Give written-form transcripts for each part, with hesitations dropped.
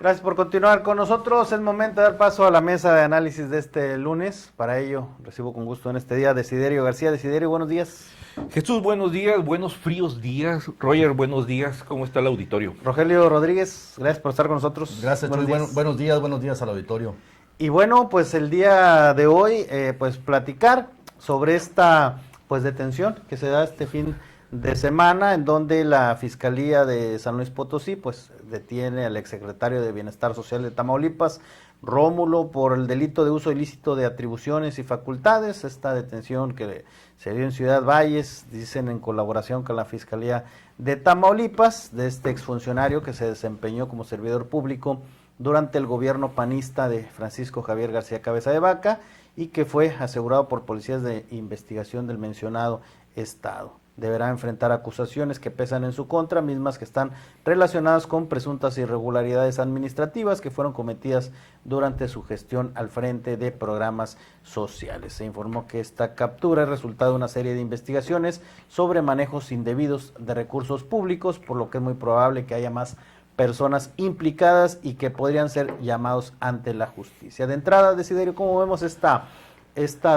Gracias por continuar con nosotros. Es momento de dar paso a la mesa de análisis de este lunes. Para ello, recibo con gusto en este día a Desiderio García. Desiderio, buenos días. Jesús, buenos días, buenos fríos días. Roger, buenos días. ¿Cómo está el auditorio? Rogelio Rodríguez, gracias por estar con nosotros. Gracias, Chuy. Buenos días al auditorio. Y bueno, pues el día de hoy, pues platicar sobre esta pues detención que se da este fin de semana, en donde la Fiscalía de San Luis Potosí pues detiene al exsecretario de Bienestar Social de Tamaulipas, Rómulo, por el delito de uso ilícito de atribuciones y facultades. Esta detención que se dio en Ciudad Valles, dicen en colaboración con la Fiscalía de Tamaulipas, de este exfuncionario que se desempeñó como servidor público durante el gobierno panista de Francisco Javier García Cabeza de Vaca y que fue asegurado por policías de investigación del mencionado estado. Deberá enfrentar acusaciones que pesan en su contra, mismas que están relacionadas con presuntas irregularidades administrativas que fueron cometidas durante su gestión al frente de programas sociales. Se informó que esta captura es resultado de una serie de investigaciones sobre manejos indebidos de recursos públicos, por lo que es muy probable que haya más personas implicadas y que podrían ser llamados ante la justicia. De entrada, Desiderio, ¿cómo vemos esta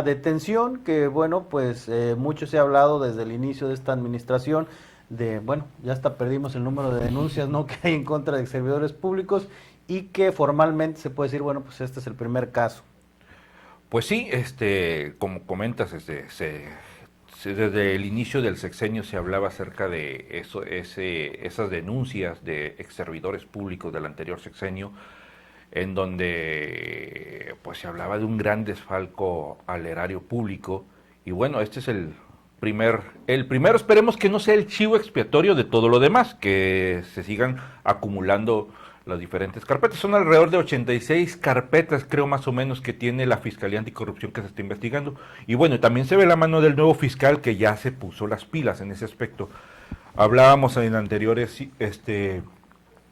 detención? Que bueno, pues mucho se ha hablado desde el inicio de esta administración de, bueno, ya hasta perdimos el número de denuncias, ¿no?, que hay en contra de servidores públicos y que formalmente se puede decir, bueno, pues este es el primer caso. Pues sí, como comentas, desde el inicio del sexenio se hablaba acerca de esas denuncias de exservidores públicos del anterior sexenio, en donde pues se hablaba de un gran desfalco al erario público. Y bueno, este es el primero, esperemos que no sea el chivo expiatorio de todo lo demás, que se sigan acumulando las diferentes carpetas. Son alrededor de 86 carpetas, creo, más o menos, que tiene la Fiscalía Anticorrupción que se está investigando. Y bueno, también se ve la mano del nuevo fiscal, que ya se puso las pilas en ese aspecto. Hablábamos en anteriores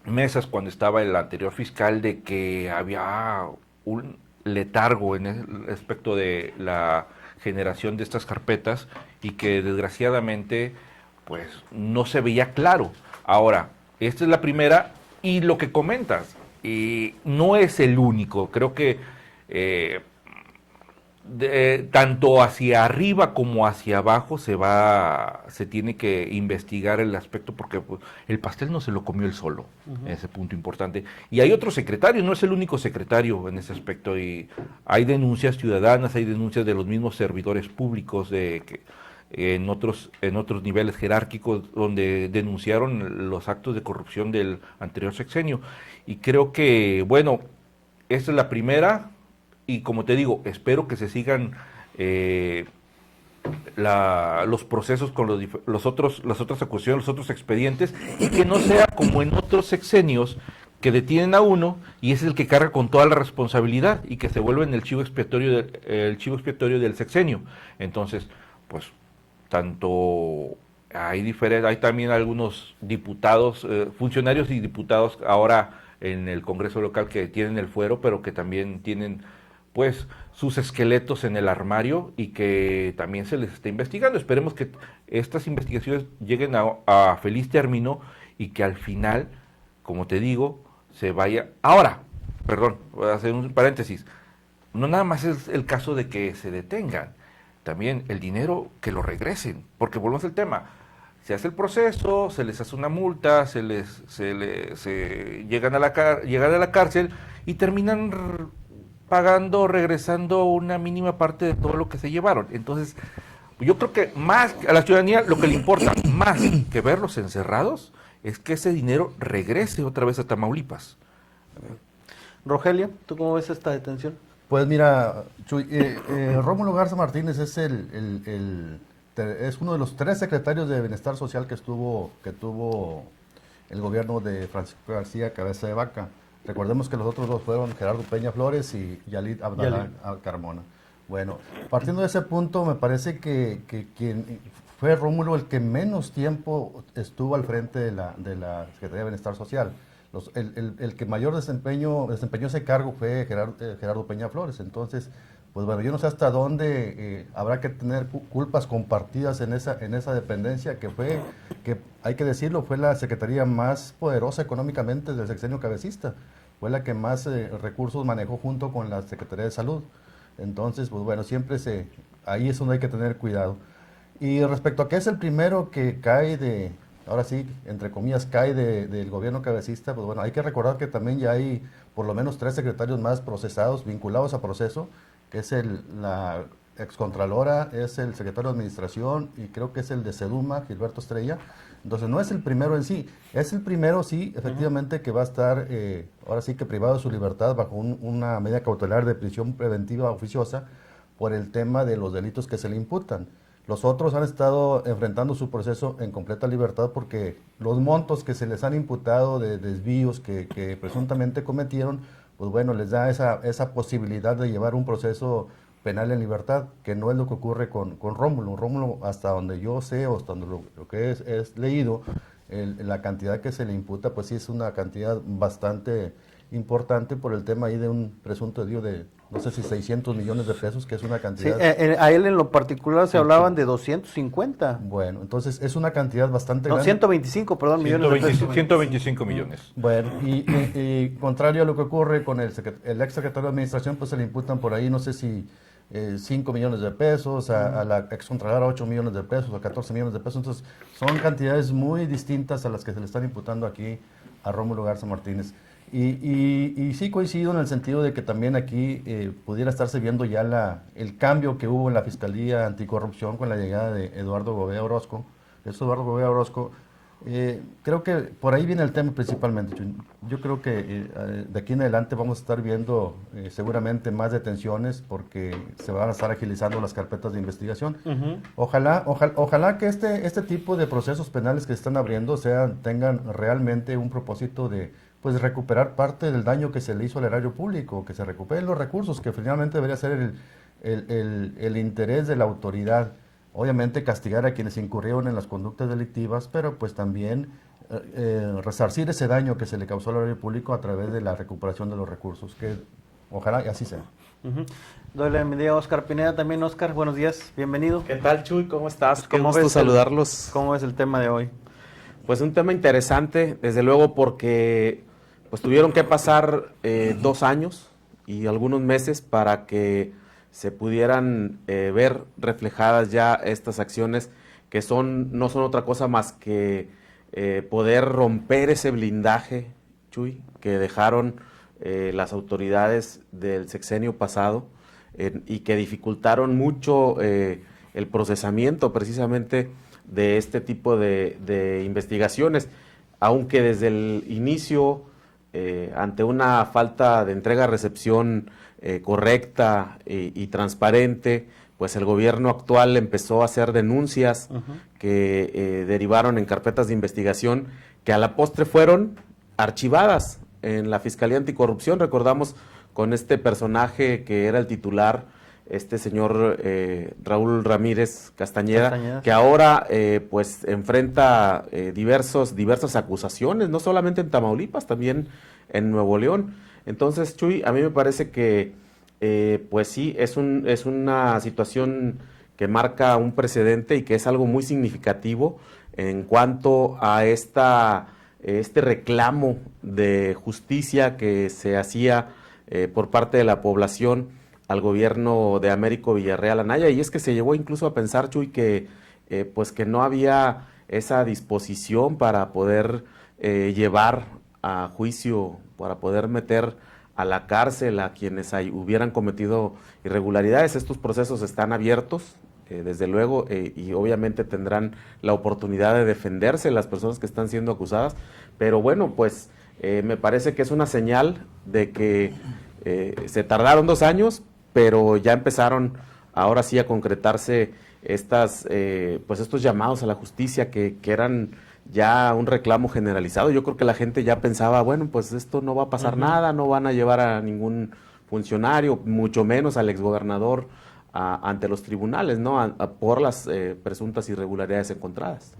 mesas, cuando estaba el anterior fiscal, de que había un letargo en el aspecto de la generación de estas carpetas y que desgraciadamente pues no se veía claro. Ahora, esta es la primera, y lo que comentas, y no es el único. Creo que tanto hacia arriba como hacia abajo se tiene que investigar el aspecto, porque pues, el pastel no se lo comió él solo. Ese punto importante. Y hay otro secretario, no es el único secretario en ese aspecto, y hay denuncias ciudadanas, hay denuncias de los mismos servidores públicos en otros niveles jerárquicos, donde denunciaron los actos de corrupción del anterior sexenio. Y creo que, bueno, esta es la primera. Y como te digo, espero que se sigan los procesos con las otras acusaciones, los otros expedientes, y que no sea como en otros sexenios, que detienen a uno y es el que carga con toda la responsabilidad y que se vuelve en el chivo expiatorio del sexenio. Entonces, pues, tanto hay también algunos diputados, funcionarios y diputados ahora en el Congreso local, que tienen el fuero, pero que también tienen pues sus esqueletos en el armario y que también se les está investigando. Esperemos que estas investigaciones lleguen a feliz término y que al final, como te digo, se vaya. Ahora, perdón, voy a hacer un paréntesis, no nada más es el caso de que se detengan, también el dinero que lo regresen, porque volvemos al tema. Se hace el proceso, se les hace una multa, llegan a la cárcel y terminan pagando, regresando una mínima parte de todo lo que se llevaron. Entonces, yo creo que más a la ciudadanía lo que le importa, más que verlos encerrados, es que ese dinero regrese otra vez a Tamaulipas. Rogelio, ¿tú cómo ves esta detención? Pues mira, Chuy, Rómulo Garza Martínez es uno de los 3 secretarios de Bienestar Social que tuvo el gobierno de Francisco García Cabeza de Vaca. Recordemos que los otros 2 fueron Gerardo Peña Flores y Yalid Abdalá Carmona. Bueno, partiendo de ese punto, me parece que quien fue Rómulo el que menos tiempo estuvo al frente de la Secretaría de Bienestar Social. El que mayor desempeñó ese cargo fue Gerardo Peña Flores. Entonces, pues bueno, yo no sé hasta dónde habrá que tener culpas compartidas en esa dependencia que hay que decirlo, fue la secretaría más poderosa económicamente del sexenio cabecista. fue la que más recursos manejó junto con la Secretaría de Salud. Entonces, pues bueno, ahí es donde hay que tener cuidado. Y respecto a que es el primero que cae ahora sí, entre comillas, cae del gobierno cabecista, pues bueno, hay que recordar que también ya hay por lo menos 3 secretarios más procesados, vinculados a proceso, que es la excontralora, es el secretario de Administración y creo que es el de Seduma, Gilberto Estrella. Entonces no es el primero en sí, es el primero sí, efectivamente, que va a estar ahora sí que privado de su libertad bajo una medida cautelar de prisión preventiva oficiosa por el tema de los delitos que se le imputan. Los otros han estado enfrentando su proceso en completa libertad porque los montos que se les han imputado de desvíos que presuntamente cometieron, pues bueno, les da esa posibilidad de llevar un proceso penal en libertad, que no es lo que ocurre con Rómulo. Rómulo, hasta donde yo sé, o hasta donde lo que es leído, la cantidad que se le imputa, pues sí es una cantidad bastante importante por el tema ahí de un presunto desvío de, no sé si 600 millones de pesos, que es una cantidad... Sí, a él en lo particular se hablaban de 250. Bueno, entonces es una cantidad bastante No, grande. 125, perdón, millones de pesos. 125 millones. Bueno, y contrario a lo que ocurre con el ex secretario de Administración, pues se le imputan por ahí, no sé si 5 millones de pesos, a la ex contralora 8 millones de pesos, a 14 millones de pesos. Entonces son cantidades muy distintas a las que se le están imputando aquí a Rómulo Garza Martínez. Y sí coincido en el sentido de que también aquí pudiera estarse viendo ya el cambio que hubo en la Fiscalía Anticorrupción con la llegada de Eduardo Gobea Orozco. Eduardo Gobea Orozco, creo que por ahí viene el tema principalmente. Yo creo que de aquí en adelante vamos a estar viendo seguramente más detenciones porque se van a estar agilizando las carpetas de investigación. Ojalá que este tipo de procesos penales que se están abriendo tengan realmente un propósito de pues recuperar parte del daño que se le hizo al erario público, que se recuperen los recursos, que finalmente debería ser el interés de la autoridad. Obviamente castigar a quienes incurrieron en las conductas delictivas, pero pues también resarcir ese daño que se le causó al erario público a través de la recuperación de los recursos, que ojalá y así sea. Doy la bienvenida a Oscar Pineda también. Oscar, buenos días, bienvenido. ¿Qué tal, Chuy? ¿Cómo estás? Qué ¿Cómo gusto ves saludarlos. ¿Cómo es el tema de hoy? Pues un tema interesante, desde luego, porque pues tuvieron que pasar 2 años y algunos meses para que se pudieran ver reflejadas ya estas acciones que no son otra cosa más que poder romper ese blindaje, Chuy, que dejaron las autoridades del sexenio pasado y que dificultaron mucho el procesamiento precisamente de este tipo de investigaciones, aunque desde el inicio, ante una falta de entrega-recepción correcta y transparente, pues el gobierno actual empezó a hacer denuncias que derivaron en carpetas de investigación que a la postre fueron archivadas en la Fiscalía Anticorrupción. Recordamos con este personaje que era el titular, este señor Raúl Ramírez Castañeda, que ahora pues enfrenta diversas acusaciones, no solamente en Tamaulipas, también en Nuevo León. Entonces, Chuy, a mí me parece que pues sí, es una situación que marca un precedente y que es algo muy significativo en cuanto a este reclamo de justicia que se hacía por parte de la población al gobierno de Américo Villarreal Anaya, y es que se llegó incluso a pensar, Chuy, que pues que no había esa disposición para poder llevar a juicio, para poder meter a la cárcel a quienes hubieran cometido irregularidades. Estos procesos están abiertos, desde luego, y obviamente tendrán la oportunidad de defenderse las personas que están siendo acusadas, pero bueno, pues me parece que es una señal de que se tardaron 2 años, pero ya empezaron ahora sí a concretarse pues estos llamados a la justicia que eran ya un reclamo generalizado. Yo creo que la gente ya pensaba, bueno, pues esto no va a pasar nada, no van a llevar a ningún funcionario, mucho menos al exgobernador ante los tribunales, ¿no? Por las presuntas irregularidades encontradas.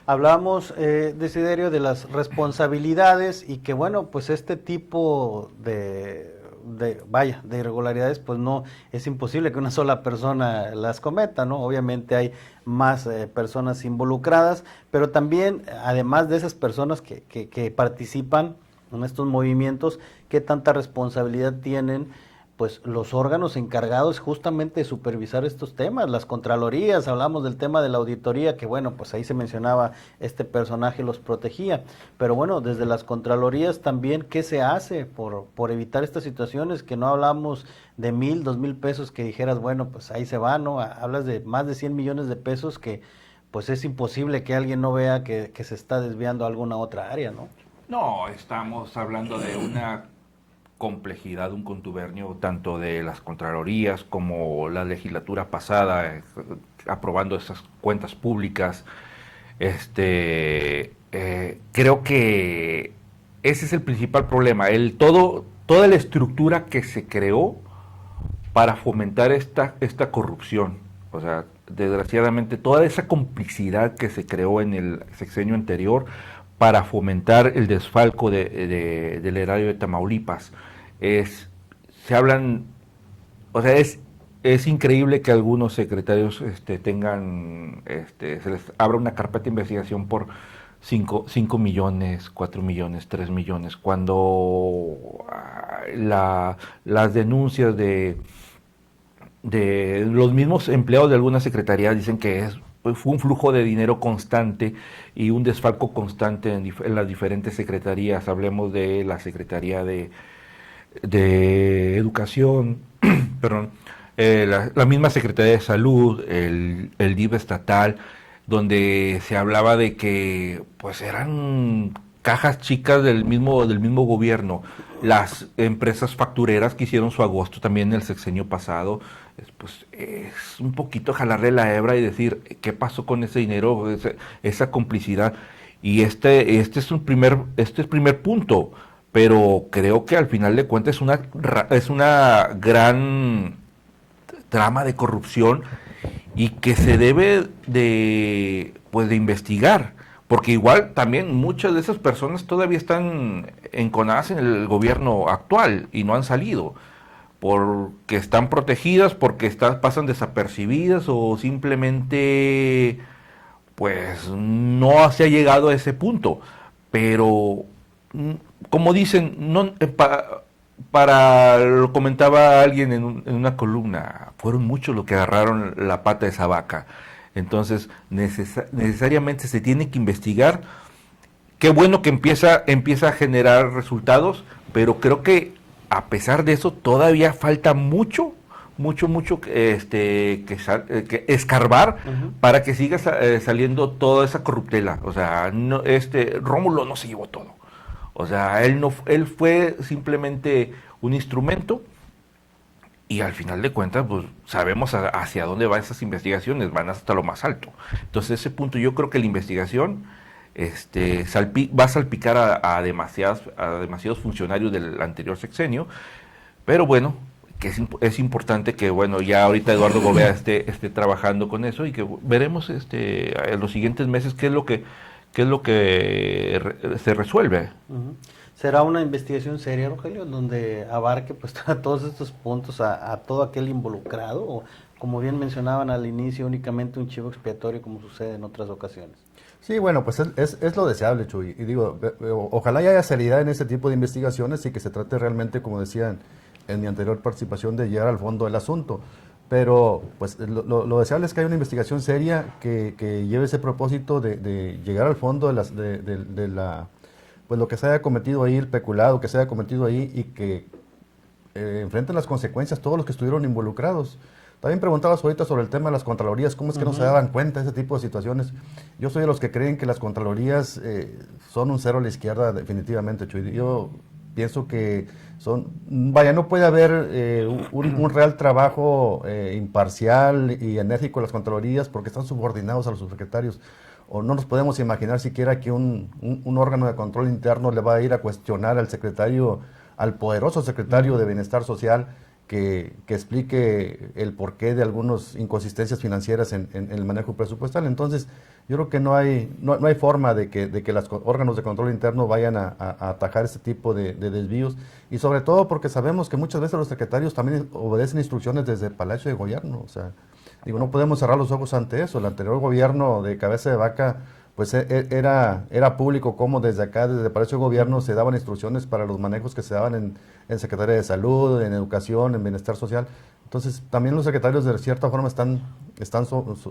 Hablábamos, Desiderio, de las responsabilidades y que, bueno, pues este tipo de irregularidades, pues no, es imposible que una sola persona las cometa, ¿no? Obviamente hay más personas involucradas, pero también, además de esas personas que participan, en estos movimientos, qué tanta responsabilidad tienen pues los órganos encargados justamente de supervisar estos temas, las contralorías, hablamos del tema de la auditoría, que bueno, pues ahí se mencionaba este personaje los protegía, pero bueno, desde las contralorías también, ¿qué se hace por evitar estas situaciones? Que no hablamos de 1,000, 2,000 pesos que dijeras, bueno, pues ahí se va, ¿no? Hablas de más de 100 millones de pesos que pues es imposible que alguien no vea que se está desviando a alguna otra área, ¿no? No, estamos hablando de una complejidad, un contubernio tanto de las contralorías como la legislatura pasada, aprobando esas cuentas públicas. Creo que ese es el principal problema, toda la estructura que se creó para fomentar esta corrupción. O sea, desgraciadamente toda esa complicidad que se creó en el sexenio anterior para fomentar el desfalco del erario de Tamaulipas. Se hablan, o sea, es increíble que algunos secretarios se les abra una carpeta de investigación por 5 millones, 4 millones, 3 millones, cuando las denuncias de los mismos empleados de algunas secretarías dicen que fue un flujo de dinero constante y un desfalco constante en las diferentes secretarías. Hablemos de la Secretaría de Educación, perdón, la misma Secretaría de Salud, el DIF estatal, donde se hablaba de que pues eran cajas chicas del mismo gobierno. Las empresas factureras que hicieron su agosto también en el sexenio pasado, pues es un poquito jalarle la hebra y decir qué pasó con ese dinero, esa complicidad. Y este es primer punto, pero creo que al final de cuentas es una gran trama de corrupción y que se debe de investigar. Porque igual también muchas de esas personas todavía están enconadas en el gobierno actual y no han salido, porque están protegidas, porque pasan desapercibidas o simplemente pues no se ha llegado a ese punto. Pero como dicen, lo comentaba alguien en una columna, fueron muchos los que agarraron la pata de esa vaca. Entonces, necesariamente se tiene que investigar. Qué bueno que empieza a generar resultados, pero creo que a pesar de eso todavía falta mucho que escarbar para que siga saliendo toda esa corruptela. O sea, Rómulo no se llevó todo. O sea, él fue simplemente un instrumento. Y al final de cuentas, pues sabemos hacia dónde van esas investigaciones, van hasta lo más alto. Entonces, ese punto yo creo que la investigación va a salpicar a demasiados funcionarios del anterior sexenio, pero bueno, que es importante que, bueno, ya ahorita Eduardo Gobea esté trabajando con eso y que veremos en los siguientes meses qué es lo que se resuelve. Uh-huh. ¿Será una investigación seria, Rogelio, donde abarque pues todos estos puntos a todo aquel involucrado? O, como bien mencionaban al inicio, únicamente un chivo expiatorio como sucede en otras ocasiones? Sí, bueno, pues es lo deseable, Chuy. Y digo, ojalá haya seriedad en este tipo de investigaciones y que se trate realmente, como decían en mi anterior participación, de llegar al fondo del asunto. Pero pues lo deseable es que haya una investigación seria que lleve ese propósito de llegar al fondo de la pues lo que se haya cometido ahí, el peculado que se haya cometido ahí, y que enfrenten las consecuencias todos los que estuvieron involucrados. También preguntabas ahorita sobre el tema de las contralorías, cómo es que no se daban cuenta de ese tipo de situaciones. Yo soy de los que creen que las contralorías son un cero a la izquierda definitivamente, Chuy. Yo pienso que no puede haber un real trabajo imparcial y enérgico en las contralorías porque están subordinados a los subsecretarios. O no nos podemos imaginar siquiera que un órgano de control interno le va a ir a cuestionar al poderoso secretario de Bienestar Social que explique el porqué de algunas inconsistencias financieras en el manejo presupuestal. Entonces, yo creo que no hay forma de que los órganos de control interno vayan a atajar este tipo de desvíos, y sobre todo porque sabemos que muchas veces los secretarios también obedecen instrucciones desde el Palacio de Gobierno. O sea, digo, no podemos cerrar los ojos ante eso. El anterior gobierno de Cabeza de Vaca pues era público cómo desde acá, desde Palacio de Gobierno, se daban instrucciones para los manejos que se daban en Secretaría de Salud, en Educación, en Bienestar Social. Entonces, también los secretarios de cierta forma están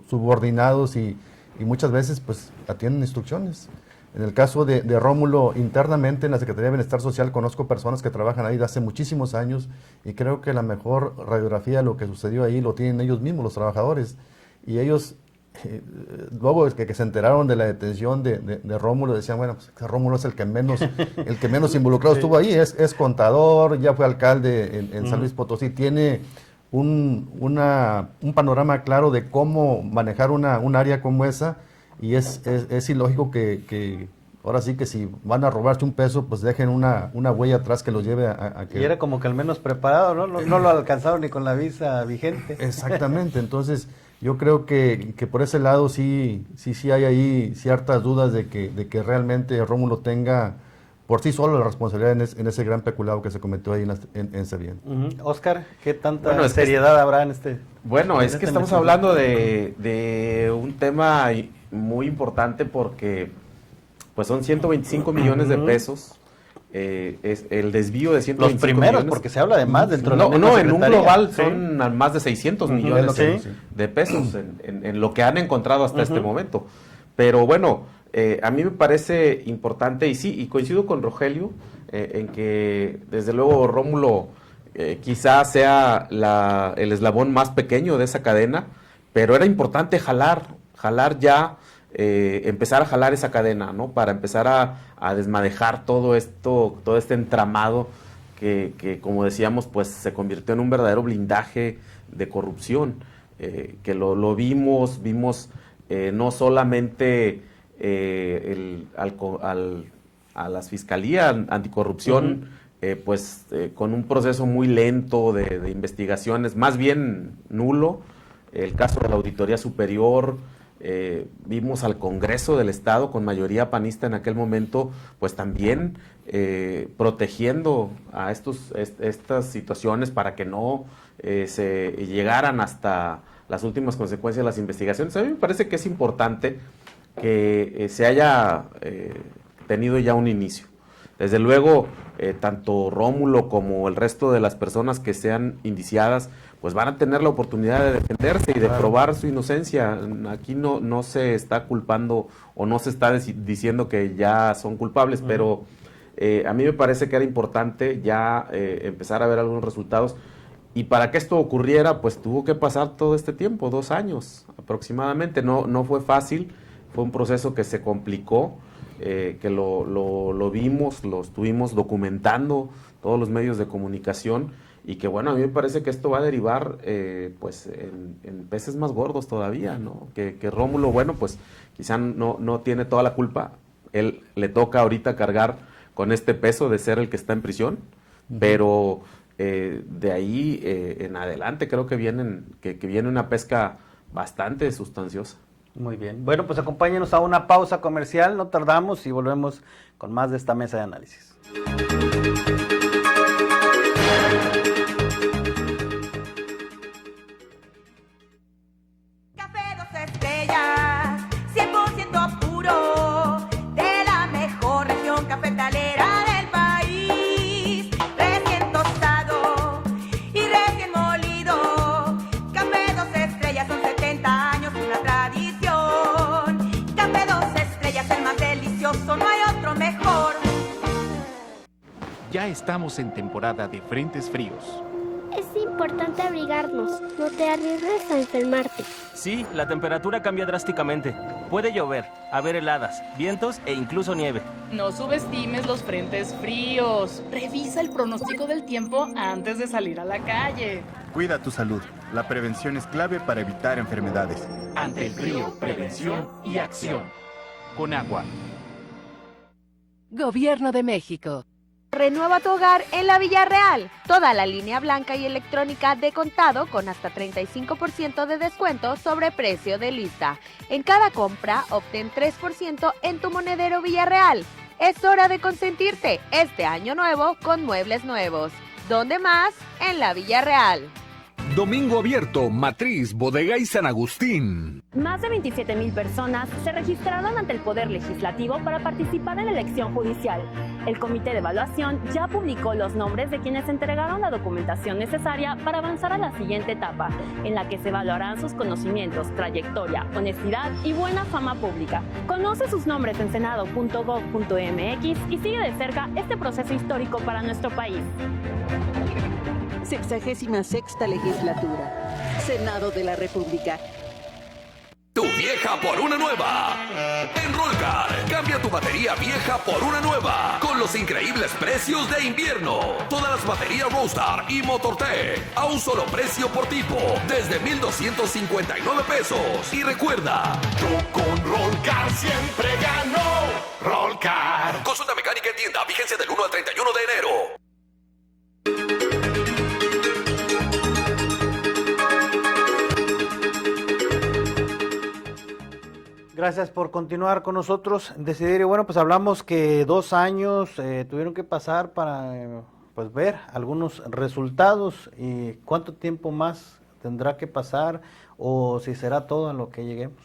subordinados y muchas veces pues atienden instrucciones. En el caso de Rómulo, internamente en la Secretaría de Bienestar Social conozco personas que trabajan ahí de hace muchísimos años y creo que la mejor radiografía de lo que sucedió ahí lo tienen ellos mismos, los trabajadores. Y ellos, luego que se enteraron de la detención de Rómulo, decían, bueno, pues Rómulo es el que menos involucrado estuvo ahí, es contador, ya fue alcalde en San Luis Potosí, tiene un panorama claro de cómo manejar un área como esa. Y es ilógico que ahora sí que si van a robarse un peso, pues dejen una huella atrás que los lleve a que... Y era como que al menos preparado, ¿no? No lo alcanzaron ni con la visa vigente. Exactamente, entonces yo creo que por ese lado sí hay ahí ciertas dudas de que realmente Rómulo tenga por sí solo la responsabilidad en ese gran peculado que se cometió ahí en Sevién. Oscar, ¿qué tanta seriedad habrá en este? Bueno, es que estamos hablando de un tema muy importante porque pues son 125 millones de pesos, es el desvío de 125 Los primeros, millones. Porque se habla de más dentro de la No, en un global sí. son más de 600 millones de pesos en lo que han encontrado hasta este momento. Pero bueno, a mí me parece importante, y coincido con Rogelio, en que desde luego Rómulo quizás sea el eslabón más pequeño de esa cadena, pero era importante jalar ya, empezar a jalar esa cadena, ¿no? Para empezar a desmadejar todo este entramado que como decíamos, pues se convirtió en un verdadero blindaje de corrupción, que lo vimos no solamente a las fiscalías anticorrupción, con un proceso muy lento de investigaciones, más bien nulo. El caso de la Auditoría Superior, vimos al Congreso del Estado con mayoría panista en aquel momento, pues también protegiendo a estas situaciones para que no se llegaran hasta las últimas consecuencias de las investigaciones. A mí me parece que es importante que se haya tenido ya un inicio. Desde luego, tanto Rómulo como el resto de las personas que sean indiciadas, pues van a tener la oportunidad de defenderse y de probar su inocencia. Aquí no se está culpando o no se está diciendo que ya son culpables, pero a mí me parece que era importante ya empezar a ver algunos resultados. Y para que esto ocurriera, pues tuvo que pasar todo este tiempo, 2 años aproximadamente. No fue fácil, fue un proceso que se complicó, que lo vimos, lo estuvimos documentando todos los medios de comunicación, y que bueno, a mí me parece que esto va a derivar pues en peces más gordos todavía, ¿no? Que Rómulo, bueno, pues quizá no tiene toda la culpa, él le toca ahorita cargar con este peso de ser el que está en prisión, pero de ahí en adelante creo que viene una pesca bastante sustanciosa. Muy bien. Bueno, pues acompáñenos a una pausa comercial, no tardamos y volvemos con más de esta mesa de análisis. Café 2 estrellas, 100% puro, de la mejor región cafetalera del país, recién tostado y recién molido. Café 2 estrellas, son 70 años, una tradición. Café 2 estrellas, el más delicioso, no hay otro mejor. Ya estamos en temporada de frentes fríos. Es importante abrigarnos, no te arriesgues a enfermarte. Sí, la temperatura cambia drásticamente. Puede llover, haber heladas, vientos e incluso nieve. No subestimes los frentes fríos. Revisa el pronóstico del tiempo antes de salir a la calle. Cuida tu salud. La prevención es clave para evitar enfermedades. Ante el frío, prevención y acción. Con agua. Gobierno de México. Renueva tu hogar en la Villarreal. Toda la línea blanca y electrónica de contado con hasta 35% de descuento sobre precio de lista. En cada compra, obtén 3% en tu monedero Villarreal. Es hora de consentirte este año nuevo con muebles nuevos. ¿Dónde más? En la Villarreal. Domingo Abierto, Matriz, Bodega y San Agustín. Más de 27,000 personas se registraron ante el Poder Legislativo para participar en la elección judicial. El Comité de Evaluación ya publicó los nombres de quienes entregaron la documentación necesaria para avanzar a la siguiente etapa, en la que se evaluarán sus conocimientos, trayectoria, honestidad y buena fama pública. Conoce sus nombres en senado.gov.mx y sigue de cerca este proceso histórico para nuestro país. 66ª Legislatura. Senado de la República. Tu vieja por una nueva. En Rollcar, cambia tu batería vieja por una nueva. Con los increíbles precios de invierno. Todas las baterías Rollstar y Motortec a un solo precio por tipo. Desde 1,259 pesos. Y recuerda, yo con Rollcar siempre gano. Rollcar. Consulta mecánica en tienda. Vigencia del 1 al 31 de enero. Gracias por continuar con nosotros, Desiderio. Bueno, pues hablamos que 2 años tuvieron que pasar para pues ver algunos resultados, y cuánto tiempo más tendrá que pasar, o si será todo a lo que lleguemos.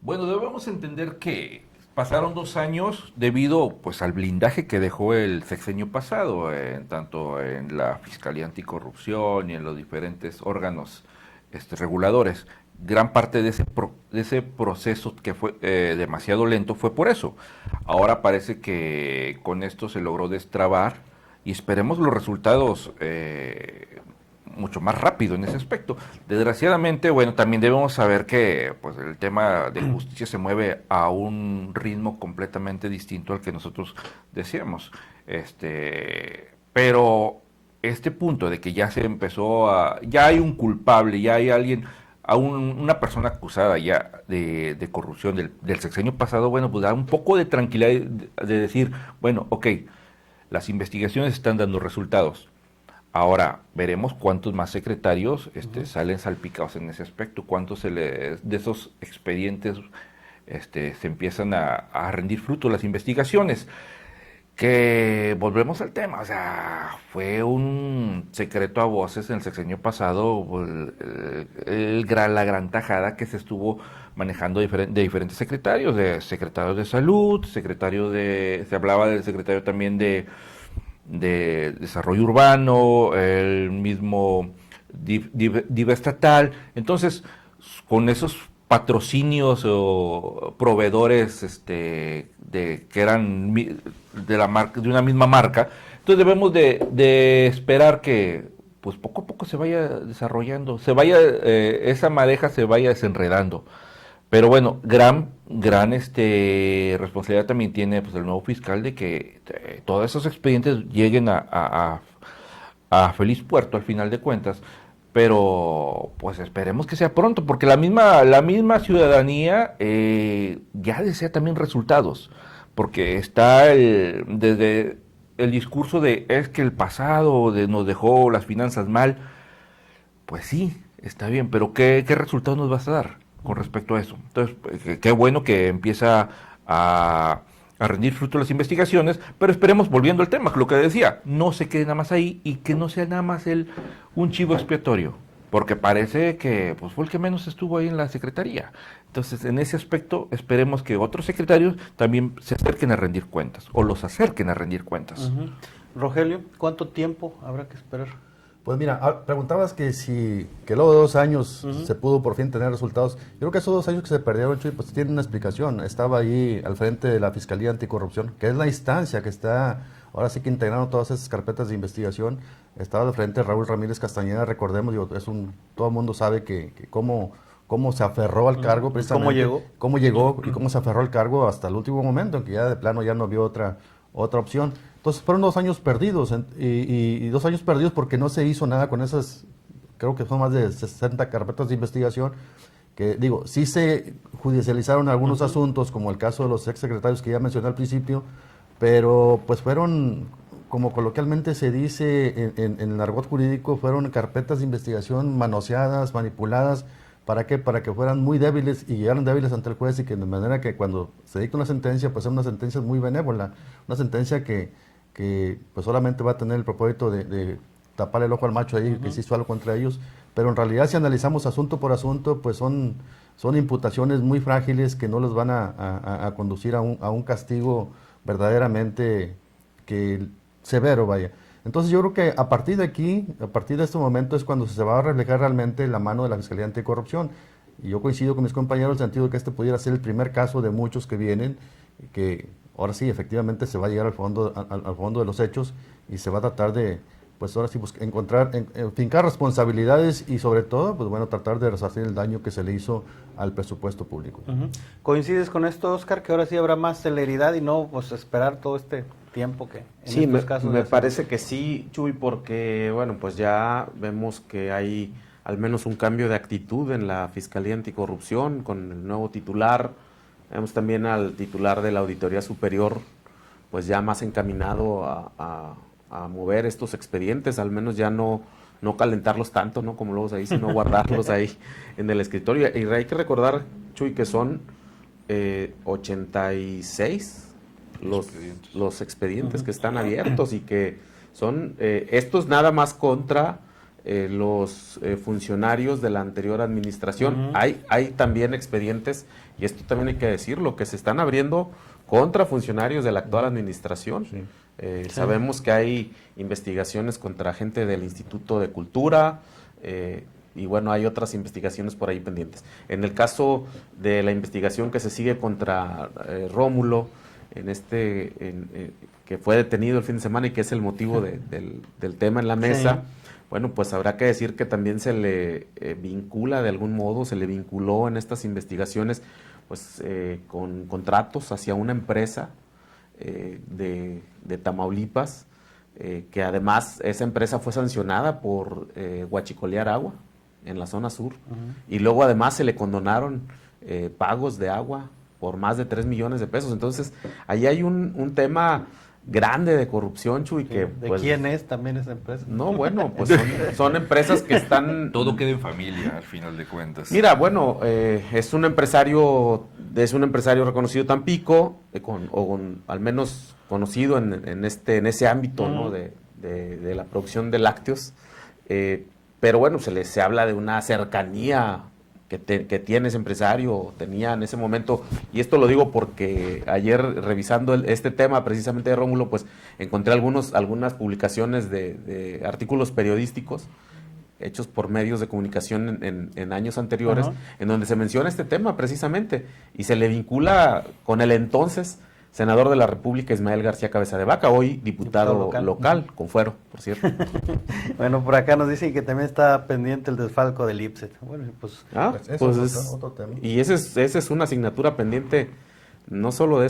Bueno, debemos entender que pasaron 2 años debido pues al blindaje que dejó el sexenio pasado, tanto en la Fiscalía Anticorrupción y en los diferentes órganos reguladores. Gran parte de ese proceso que fue demasiado lento fue por eso. Ahora parece que con esto se logró destrabar y esperemos los resultados mucho más rápido en ese aspecto. Desgraciadamente, bueno, también debemos saber que pues el tema de justicia se mueve a un ritmo completamente distinto al que nosotros decíamos. Pero este punto de que ya se empezó ya hay un culpable, ya hay alguien, una persona acusada ya de corrupción del sexenio pasado, bueno, pues da un poco de tranquilidad de decir, bueno, ok, las investigaciones están dando resultados. Ahora veremos cuántos más secretarios salen salpicados en ese aspecto, cuántos de esos expedientes se empiezan a rendir fruto las investigaciones. Que volvemos al tema, o sea, fue un secreto a voces en el sexenio pasado, la gran tajada que se estuvo manejando de diferentes secretarios, de secretarios de salud, se hablaba del secretario también de desarrollo urbano, el mismo DIV estatal. Entonces, con esos patrocinios o proveedores que eran de una misma marca, entonces debemos de esperar que pues poco a poco se vaya desarrollando, esa madeja se vaya desenredando. Pero bueno, gran responsabilidad también tiene pues el nuevo fiscal de que todos esos expedientes lleguen a feliz puerto al final de cuentas. Pero pues esperemos que sea pronto, porque la misma ciudadanía ya desea también resultados, porque está desde el discurso de es que el pasado nos dejó las finanzas mal. Pues sí, está bien, pero ¿qué resultados nos vas a dar con respecto a eso? Entonces, qué bueno que empieza a rendir fruto las investigaciones, pero esperemos, volviendo al tema, lo que decía, no se quede nada más ahí y que no sea nada más un chivo expiatorio, porque parece que pues fue el que menos estuvo ahí en la secretaría. Entonces, en ese aspecto, esperemos que otros secretarios también se acerquen a rendir cuentas, o los acerquen a rendir cuentas. Uh-huh. Rogelio, ¿cuánto tiempo habrá que esperar? Pues mira, preguntabas que luego de 2 años se pudo por fin tener resultados. Yo creo que esos 2 años que se perdieron, Chuy, pues tienen una explicación. Estaba ahí al frente de la Fiscalía Anticorrupción, que es la instancia que está ahora sí que integrando todas esas carpetas de investigación. Estaba al frente Raúl Ramírez Castañeda, recordemos, todo el mundo sabe que cómo se aferró al cargo, precisamente. Cómo llegó y cómo se aferró al cargo hasta el último momento, en que ya de plano ya no vio otra opción. Entonces fueron 2 años perdidos, y 2 años perdidos porque no se hizo nada con esas, creo que son más de 60 carpetas de investigación, que digo, sí se judicializaron algunos asuntos, como el caso de los exsecretarios que ya mencioné al principio, pero pues fueron, como coloquialmente se dice en el argot jurídico, fueron carpetas de investigación manoseadas, manipuladas. ¿Para qué? Para que fueran muy débiles y llegaran débiles ante el juez, y que de manera que cuando se dicta una sentencia, pues sea una sentencia muy benévola, una sentencia que pues solamente va a tener el propósito de taparle el ojo al macho ahí, que se hizo algo contra ellos, pero en realidad si analizamos asunto por asunto, pues son imputaciones muy frágiles que no los van a conducir a un castigo verdaderamente severo, vaya. Entonces yo creo que a partir de aquí, a partir de este momento es cuando se va a reflejar realmente la mano de la Fiscalía Anticorrupción. Y yo coincido con mis compañeros en el sentido de que este pudiera ser el primer caso de muchos que vienen, que ahora sí, efectivamente se va a llegar al fondo de los hechos y se va a tratar de, pues ahora sí, fincar responsabilidades y sobre todo, pues bueno, tratar de resarcir el daño que se le hizo al presupuesto público. ¿Coincides con esto, Oscar, que ahora sí habrá más celeridad y no pues esperar todo este tiempo que en estos casos? Me parece que sí, Chuy, porque bueno, pues ya vemos que hay al menos un cambio de actitud en la Fiscalía Anticorrupción con el nuevo titular. Vemos también al titular de la Auditoría Superior, pues ya más encaminado a mover estos expedientes, al menos ya no calentarlos tanto, ¿no? Como luego ahí, sino guardarlos ahí en el escritorio. Y hay que recordar, Chuy, que son 86 los expedientes que están abiertos y que son estos nada más contra los funcionarios de la anterior administración. Hay también expedientes, y esto también hay que decirlo, que se están abriendo contra funcionarios de la actual administración. Sí. Sabemos que hay investigaciones contra gente del Instituto de Cultura, y bueno, hay otras investigaciones por ahí pendientes. En el caso de la investigación que se sigue contra Rómulo, que fue detenido el fin de semana y que es el motivo del tema en la mesa, bueno, pues habrá que decir que también se le vincula de algún modo, se le vinculó en estas investigaciones pues con contratos hacia una empresa de Tamaulipas, que además esa empresa fue sancionada por huachicolear agua en la zona sur, y luego además se le condonaron pagos de agua por más de 3 millones de pesos. Entonces, ahí hay un tema grande de corrupción, Chuy, que ¿De pues, quién es también esa empresa? No, bueno, pues son empresas que están... Todo queda en familia, al final de cuentas. Mira, bueno, es un empresario reconocido Tampico, al menos conocido en ese ámbito, ¿no? de la producción de lácteos, pero bueno, se habla de una cercanía que tiene ese empresario, tenía en ese momento, y esto lo digo porque ayer revisando este tema precisamente de Rómulo, pues encontré algunas publicaciones de artículos periodísticos hechos por medios de comunicación en años anteriores, en donde se menciona este tema precisamente, y se le vincula con el entonces senador de la República, Ismael García Cabeza de Vaca, hoy diputado local, con fuero, por cierto. Bueno, por acá nos dicen que también está pendiente el desfalco del IPSET. Bueno, pues... otro tema. Y esa es una asignatura pendiente, no solo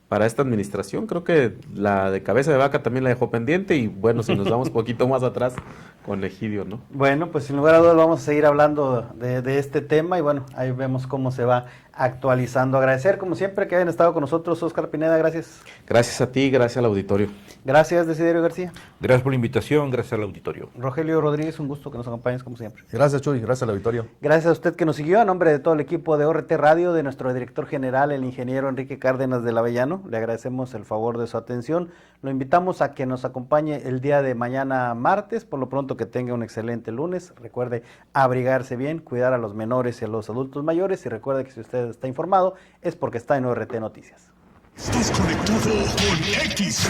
para esta administración, creo que la de Cabeza de Vaca también la dejó pendiente, y bueno, si nos vamos un poquito más atrás, con Egidio, ¿no? Bueno, pues sin lugar a dudas vamos a seguir hablando de este tema, y bueno, ahí vemos cómo se va actualizando. Agradecer, como siempre, que hayan estado con nosotros. Oscar Pineda, gracias. Gracias a ti, gracias al auditorio. Gracias, Desiderio García. Gracias por la invitación, gracias al auditorio. Rogelio Rodríguez, un gusto que nos acompañes como siempre. Gracias, Chuy, gracias al auditorio. Gracias a usted que nos siguió. A nombre de todo el equipo de ORT Radio, de nuestro director general, el ingeniero Enrique Cárdenas del Avellano, le agradecemos el favor de su atención. Lo invitamos a que nos acompañe el día de mañana martes. Por lo pronto, que tenga un excelente lunes. Recuerde abrigarse bien, cuidar a los menores y a los adultos mayores, y recuerde que si usted está informado es porque está en ORT Noticias. Estás conectado con X.